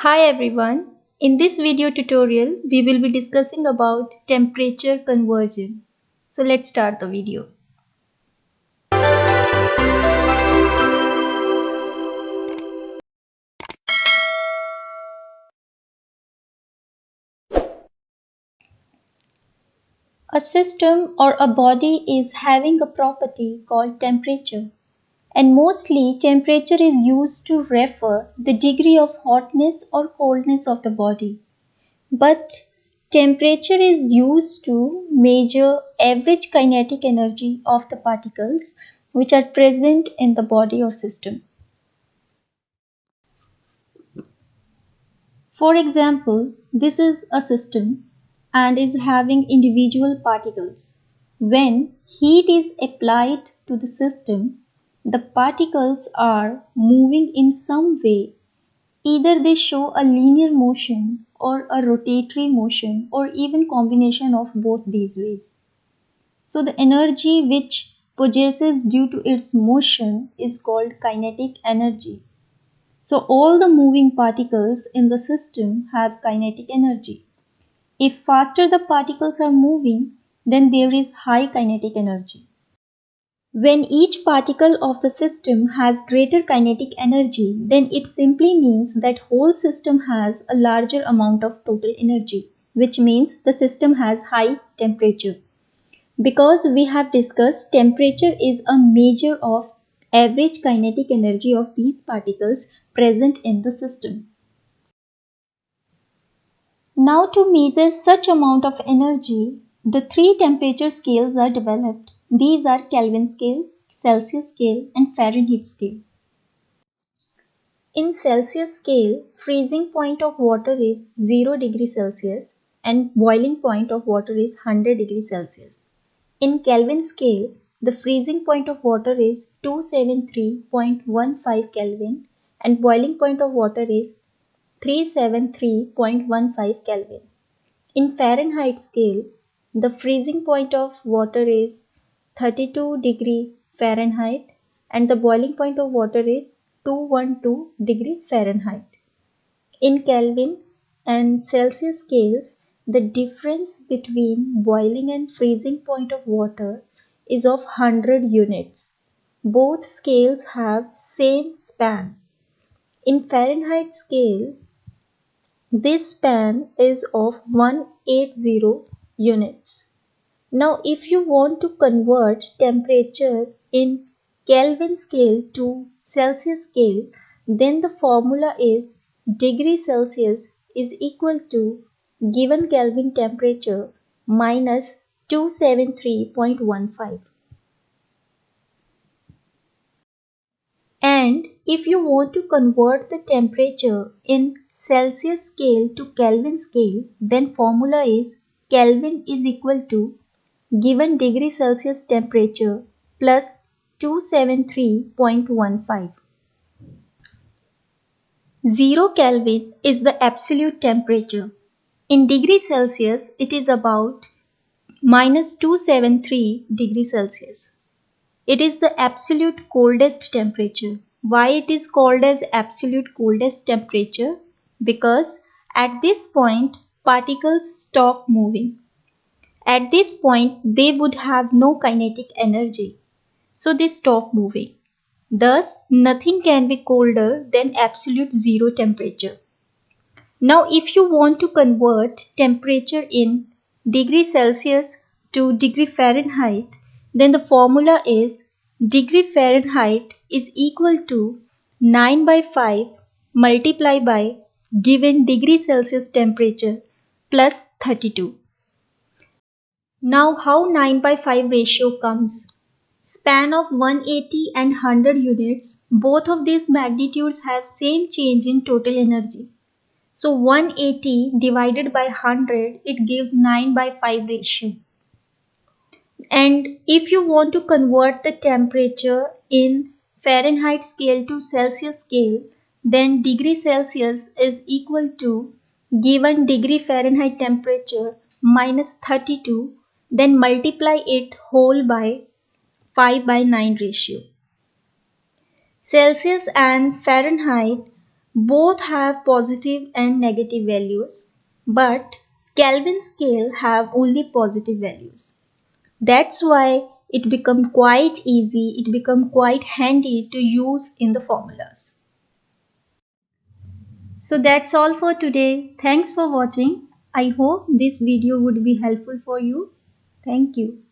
Hi everyone. In this video tutorial, we will be discussing about temperature conversion. So let's start the video. A system or a body is having a property called temperature. And mostly temperature is used to refer the degree of hotness or coldness of the body. But temperature is used to measure average kinetic energy of the particles which are present in the body or system. For example, this is a system and is having individual particles. When heat is applied to the system, the particles are moving in some way. Either they show a linear motion or a rotatory motion or even combination of both these ways. So the energy which possesses due to its motion is called kinetic energy. So all the moving particles in the system have kinetic energy. If faster the particles are moving, then there is high kinetic energy. When each particle of the system has greater kinetic energy, then it simply means that whole system has a larger amount of total energy, which means the system has high temperature. Because we have discussed temperature is a measure of average kinetic energy of these particles present in the system. Now to measure such amount of energy, the three temperature scales are developed. These are Kelvin scale, Celsius scale and Fahrenheit scale. In Celsius scale, freezing point of water is 0 degree Celsius and boiling point of water is 100 degree Celsius. In Kelvin scale, the freezing point of water is 273.15 Kelvin and boiling point of water is 373.15 Kelvin. In Fahrenheit scale, the freezing point of water is 32 degree Fahrenheit and the boiling point of water is 212 degree Fahrenheit. In Kelvin and Celsius scales, the difference between boiling and freezing point of water is of 100 units. Both scales have same span. In Fahrenheit scale, this span is of 180 units. Now if you want to convert temperature in Kelvin scale to Celsius scale, then the formula is degree Celsius is equal to given Kelvin temperature minus 273.15. And if you want to convert the temperature in Celsius scale to Kelvin scale, then formula is Kelvin is equal to given degree Celsius temperature plus 273.15. 0 Kelvin is the absolute temperature. In degree Celsius, it is about minus 273 degree Celsius. It is the absolute coldest temperature. Why it is called as absolute coldest temperature? Because at this point, particles stop moving. At this point, they would have no kinetic energy. So they stop moving. Thus, nothing can be colder than absolute zero temperature. Now, if you want to convert temperature in degree Celsius to degree Fahrenheit, then the formula is degree Fahrenheit is equal to 9 by 5 multiplied by given degree Celsius temperature plus 32. Now how 9 by 5 ratio comes? Span of 180 and 100 units, both of these magnitudes have same change in total energy. So 180 divided by 100, it gives 9 by 5 ratio. And if you want to convert the temperature in Fahrenheit scale to Celsius scale, then degree Celsius is equal to given degree Fahrenheit temperature minus 32, then multiply it whole by 5 by 9 ratio. Celsius and Fahrenheit Both have positive and negative values, but Kelvin scale have only positive values. That's why it become quite easy, it become quite handy to use in the formulas. So that's all for today. Thanks for watching. I hope this video would be helpful for you. Thank you.